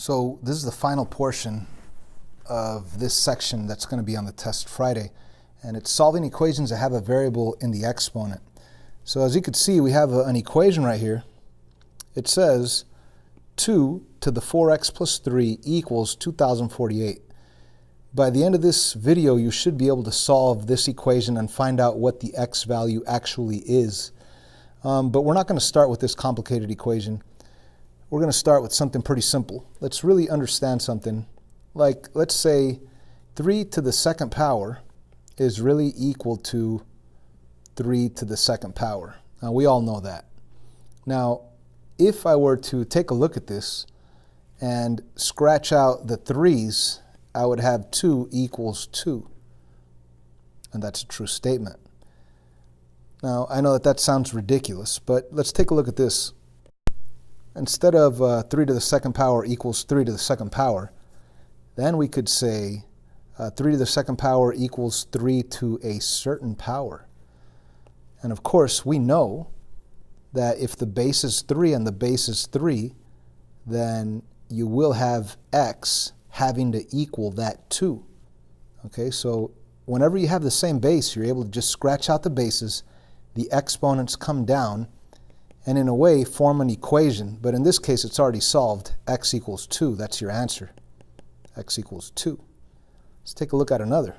So this is the final portion of this section that's going to be on the test Friday, and it's solving equations that have a variable in the exponent. So as you can see, we have an equation right here. It says 2 to the 4x plus 3 equals 2048. By the end of this video, you should be able to solve this equation and find out what the x value actually is. But we're not going to start with this complicated equation. We're going to start with something pretty simple. Let's really understand something. Like, let's say 3 to the second power is really equal to 3 to the second power. Now, we all know that. Now, if I were to take a look at this and scratch out the 3's, I would have 2 equals 2. And that's a true statement. Now, I know that sounds ridiculous, but let's take a look at this. Instead of 3 to the second power equals 3 to the second power, then we could say 3 to the second power equals 3 to a certain power. And of course, we know that if the base is 3 and the base is 3, then you will have x having to equal that 2. Okay, so whenever you have the same base, you're able to just scratch out the bases, the exponents come down, and in a way form an equation. But in this case, it's already solved. X equals 2. That's your answer. X equals 2. Let's take a look at another.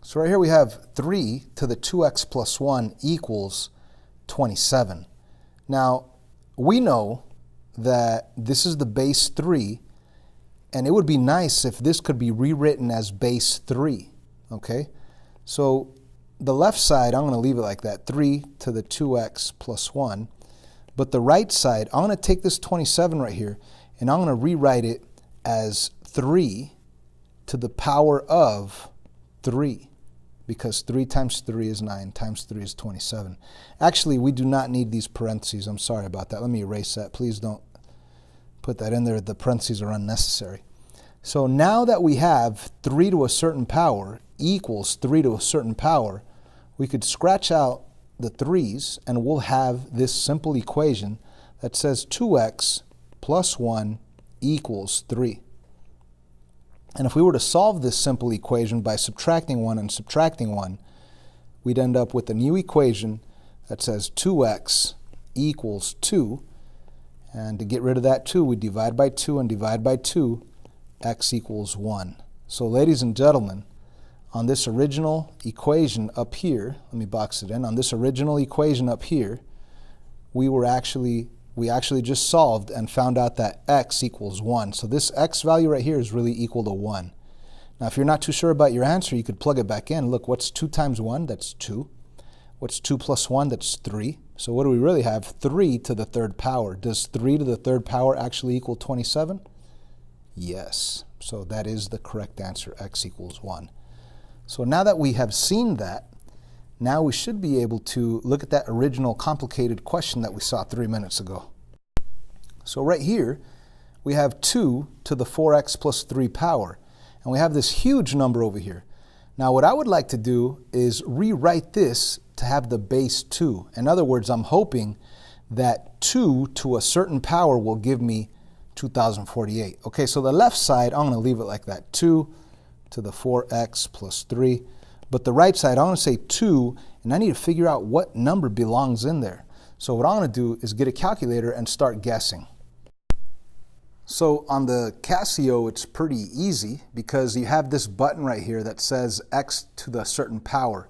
So right here we have 3 to the 2x plus 1 equals 27. Now, we know that this is the base 3, and it would be nice if this could be rewritten as base 3. Okay? So the left side, I'm going to leave it like that, 3 to the 2x plus 1. But the right side, I'm going to take this 27 right here, and I'm going to rewrite it as 3 to the power of 3. Because 3 times 3 is 9, times 3 is 27. Actually, we do not need these parentheses. I'm sorry about that. Let me erase that. Please don't put that in there. The parentheses are unnecessary. So now that we have 3 to a certain power equals 3 to a certain power, we could scratch out the 3's and we'll have this simple equation that says 2x plus 1 equals 3. And if we were to solve this simple equation by subtracting 1 and subtracting 1, we'd end up with a new equation that says 2x equals 2. And to get rid of that 2, we divide by 2 and divide by 2, x equals 1. So ladies and gentlemen, on this original equation up here, let me box it in, on this original equation up here, we actually just solved and found out that x equals 1. So this x value right here is really equal to 1. Now if you're not too sure about your answer, you could plug it back in. Look, what's 2 times 1? That's 2. What's 2 plus 1? That's 3. So what do we really have? 3 to the third power. Does 3 to the third power actually equal 27? Yes. So that is the correct answer, x equals 1. So now that we have seen that, now we should be able to look at that original complicated question that we saw 3 minutes ago. So right here, we have 2 to the 4x plus 3 power. And we have this huge number over here. Now what I would like to do is rewrite this to have the base 2. In other words, I'm hoping that 2 to a certain power will give me 2048. Okay, so the left side, I'm going to leave it like that. 2 to the 4x plus 3. But the right side, I'm going to say 2, and I need to figure out what number belongs in there. So what I'm going to do is get a calculator and start guessing. So on the Casio, it's pretty easy because you have this button right here that says x to the certain power.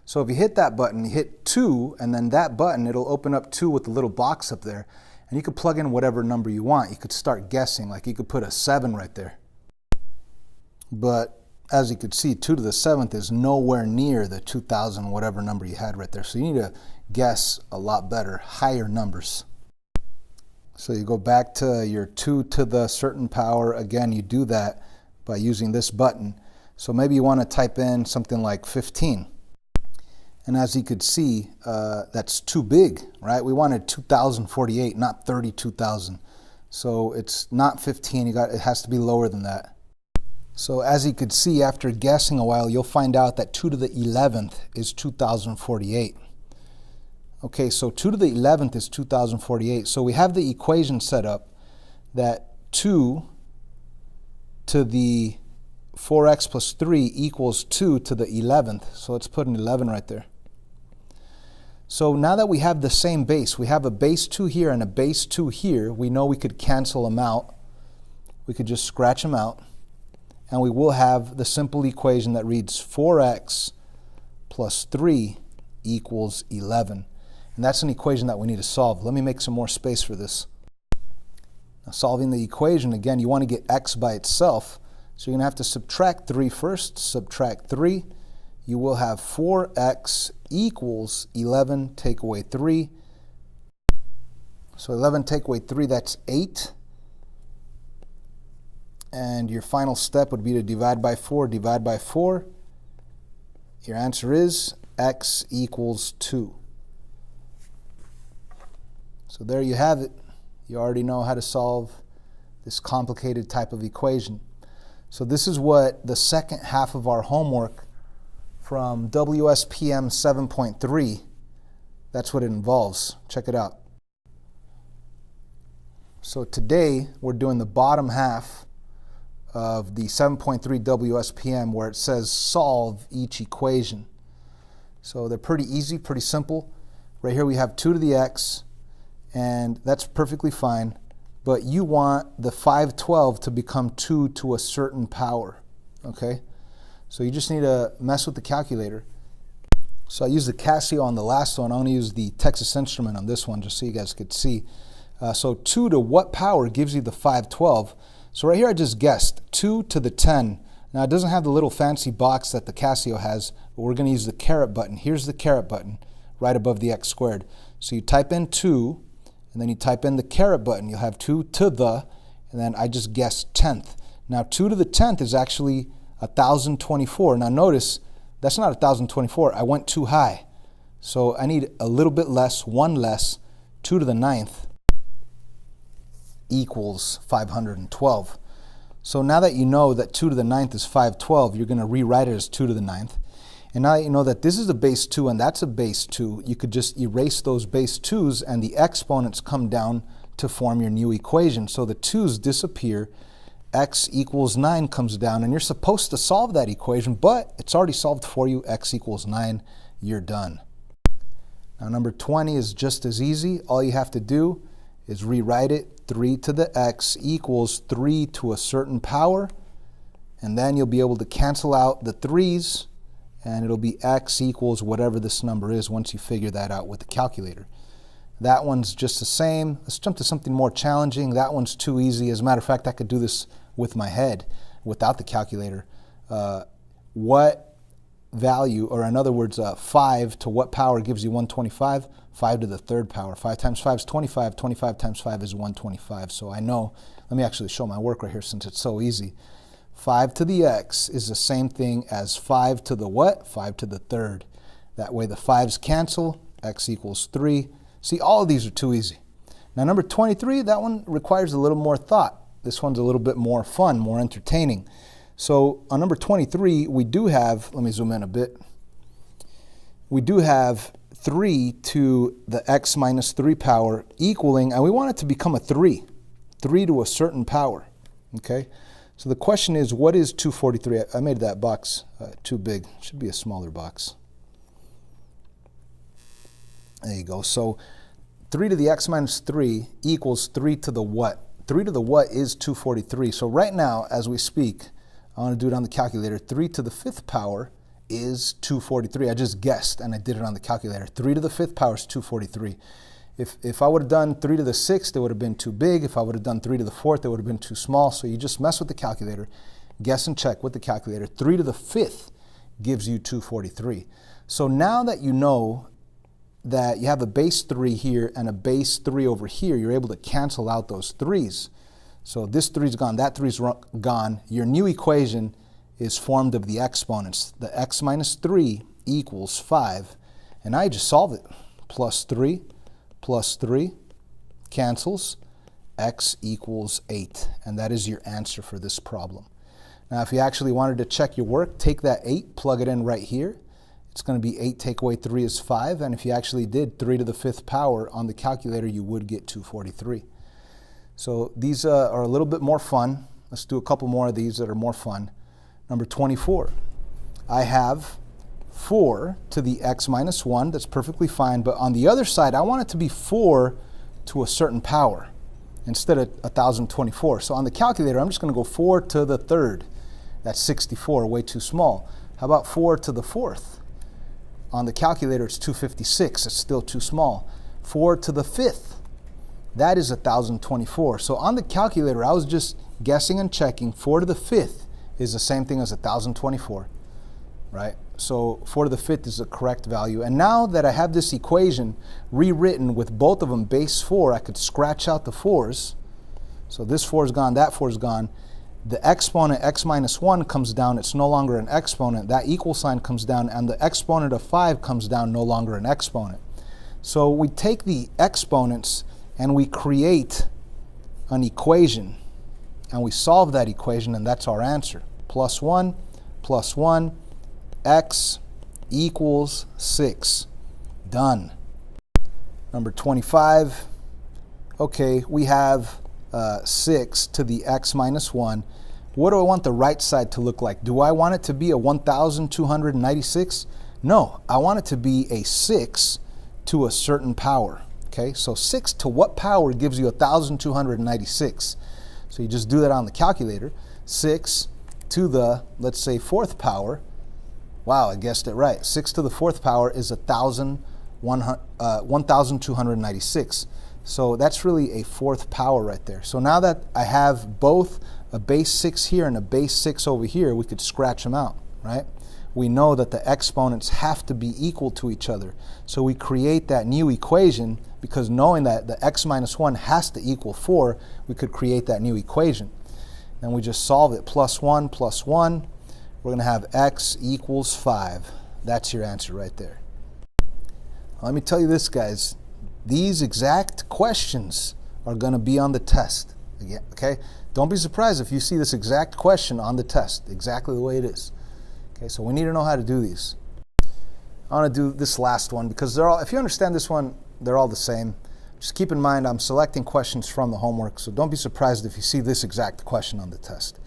So if you hit that button, you hit 2, and then that button, it'll open up 2 with the little box up there. And you could plug in whatever number you want. You could start guessing, like you could put a 7 right there. But as you could see, 2 to the 7th is nowhere near the 2000 whatever number you had right there. So you need to guess a lot better, higher numbers. So you go back to your 2 to the certain power. Again, you do that by using this button. So maybe you want to type in something like 15. And as you could see, that's too big, right? We wanted 2048, not 32,000. So it's not 15, it has to be lower than that. So as you could see, after guessing a while, you'll find out that 2 to the 11th is 2048. Okay, so 2 to the 11th is 2048. So we have the equation set up that 2 to the 4x plus 3 equals 2 to the 11th. So let's put an 11 right there. So now that we have the same base, we have a base 2 here and a base 2 here, we know we could cancel them out. We could just scratch them out, and we will have the simple equation that reads 4x plus 3 equals 11. And that's an equation that we need to solve. Let me make some more space for this. Now, solving the equation, again, you want to get x by itself. So you're going to have to subtract 3 first. Subtract 3. You will have 4x equals 11, take away 3. So 11 take away 3, that's 8. And your final step would be to divide by 4. Divide by 4. Your answer is x equals 2. So there you have it. You already know how to solve this complicated type of equation. So this is what the second half of our homework from WSPM 7.3, that's what it involves. Check it out. So today we're doing the bottom half of the 7.3 WSPM where it says solve each equation. So they're pretty easy, pretty simple. Right here we have 2 to the x, and that's perfectly fine, but you want the 512 to become 2 to a certain power, okay? So you just need to mess with the calculator. So I used the Casio on the last one. I'm going to use the Texas Instrument on this one just so you guys could see. So 2 to what power gives you the 512? So right here I just guessed 2 to the 10. Now it doesn't have the little fancy box that the Casio has, but we're going to use the caret button. Here's the caret button right above the x squared. So you type in 2, and then you type in the caret button. You'll have 2 to the, and then I just guessed 10th. Now 2 to the 10th is actually 1,024. Now notice, that's not 1,024. I went too high. So I need a little bit less, 1 less. 2 to the 9th equals 512. So now that you know that 2 to the 9th is 512, you're going to rewrite it as 2 to the 9th. And now that you know that this is a base 2 and that's a base 2, you could just erase those base 2's and the exponents come down to form your new equation. So the 2's disappear, x equals 9 comes down, and you're supposed to solve that equation, but it's already solved for you. X equals 9, you're done. Now number 20 is just as easy. All you have to do is rewrite it. 3 to the x equals 3 to a certain power, and then you'll be able to cancel out the 3's, and it'll be x equals whatever this number is once you figure that out with the calculator. That one's just the same. Let's jump to something more challenging. That one's too easy. As a matter of fact, I could do this with my head without the calculator. What value, or in other words, 5 to what power gives you 125? 5 to the 3rd power. 5 times 5 is 25. 25 times 5 is 125. So I know, let me actually show my work right here since it's so easy. 5 to the x is the same thing as 5 to the what? 5 to the 3rd. That way the 5's cancel, x equals 3. See, all of these are too easy. Now number 23, that one requires a little more thought. This one's a little bit more fun, more entertaining. So on number 23, we do have, let me zoom in a bit. We do have 3 to the x minus 3 power equaling, and we want it to become a 3. 3 to a certain power, okay? So the question is, what is 243? I made that box too big. It should be a smaller box. There you go. So 3 to the x minus 3 equals 3 to the what? 3 to the what is 243. So right now, as we speak, I want to do it on the calculator. 3 to the 5th power is 243. I just guessed, and I did it on the calculator. 3 to the 5th power is 243. If I would have done 3 to the 6th, it would have been too big. If I would have done 3 to the 4th, it would have been too small. So you just mess with the calculator, guess and check with the calculator. 3 to the 5th gives you 243. So now that you know that you have a base 3 here and a base 3 over here, you're able to cancel out those 3's. So this 3's gone, that 3's gone. Your new equation is formed of the exponents. The x minus 3 equals 5. And I just solve it. Plus 3 cancels. X equals 8. And that is your answer for this problem. Now if you actually wanted to check your work, take that 8, plug it in right here. It's going to be 8 take away 3 is 5. And if you actually did 3 to the 5th power on the calculator, you would get 243. So these are a little bit more fun. Let's do a couple more of these that are more fun. Number 24. I have 4 to the x minus 1. That's perfectly fine. But on the other side, I want it to be 4 to a certain power instead of 1024. So on the calculator, I'm just going to go 4 to the third. That's 64, way too small. How about 4 to the fourth? On the calculator, it's 256. It's still too small. 4 to the fifth. That is 1024. So on the calculator, I was just guessing and checking. 4 to the fifth is the same thing as 1024, right? So 4 to the fifth is the correct value. And now that I have this equation rewritten with both of them base 4, I could scratch out the 4's. So this 4 is gone, that 4 is gone. The exponent x minus 1 comes down. It's no longer an exponent. That equal sign comes down, and the exponent of 5 comes down, no longer an exponent. So we take the exponents and we create an equation, and we solve that equation, and that's our answer. Plus 1, x equals 6. Done. Number 25. Okay, we have 6 to the x minus 1. What do I want the right side to look like? Do I want it to be a 1,296? No, I want it to be a 6 to a certain power. Okay, so 6 to what power gives you 1,296? So you just do that on the calculator. 6 to the, let's say, fourth power. Wow, I guessed it right. 6 to the fourth power is 1,296. So that's really a fourth power right there. So now that I have both a base 6 here and a base 6 over here, we could scratch them out, right? We know that the exponents have to be equal to each other. So we create that new equation, because knowing that the x minus 1 has to equal 4, we could create that new equation. And we just solve it. Plus 1, we're going to have x equals 5. That's your answer right there. Let me tell you this, guys. These exact questions are going to be on the test. Again, okay? Don't be surprised if you see this exact question on the test, exactly the way it is. Okay, so we need to know how to do these. I want to do this last one because they're all, if you understand this one, they're all the same. Just keep in mind I'm selecting questions from the homework, so don't be surprised if you see this exact question on the test.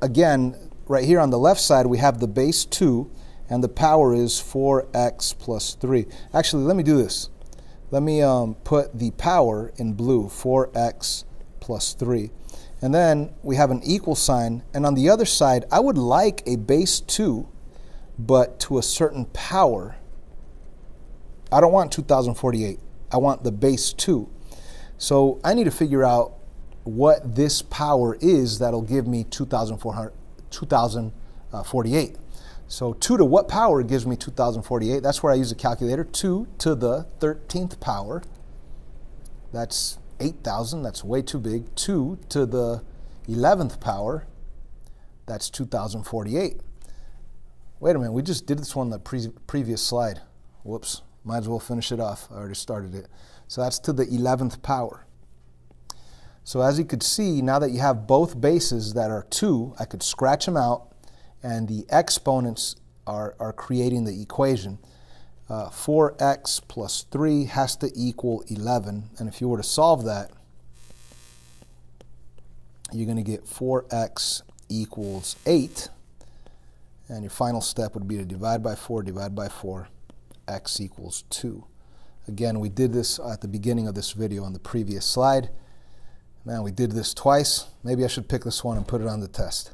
Again, right here on the left side, we have the base 2, and the power is 4x plus 3. Actually, let me do this. Let me put the power in blue, 4x plus 3. And then we have an equal sign, and on the other side, I would like a base 2, but to a certain power. I don't want 2048. I want the base 2. So I need to figure out what this power is that'll give me 2048. So 2 to what power gives me 2048? That's where I use the calculator. 2 to the 13th power. That's 8,000. That's way too big. 2 to the 11th power. That's 2048. Wait a minute. We just did this one on the previous slide. Whoops. Might as well finish it off. I already started it. So that's to the 11th power. So as you could see, now that you have both bases that are 2, I could scratch them out, and the exponents are creating the equation. 4x plus 3 has to equal 11. And if you were to solve that, you're going to get 4x equals 8. And your final step would be to divide by 4, x equals 2. Again, we did this at the beginning of this video on the previous slide. Man, we did this twice. Maybe I should pick this one and put it on the test.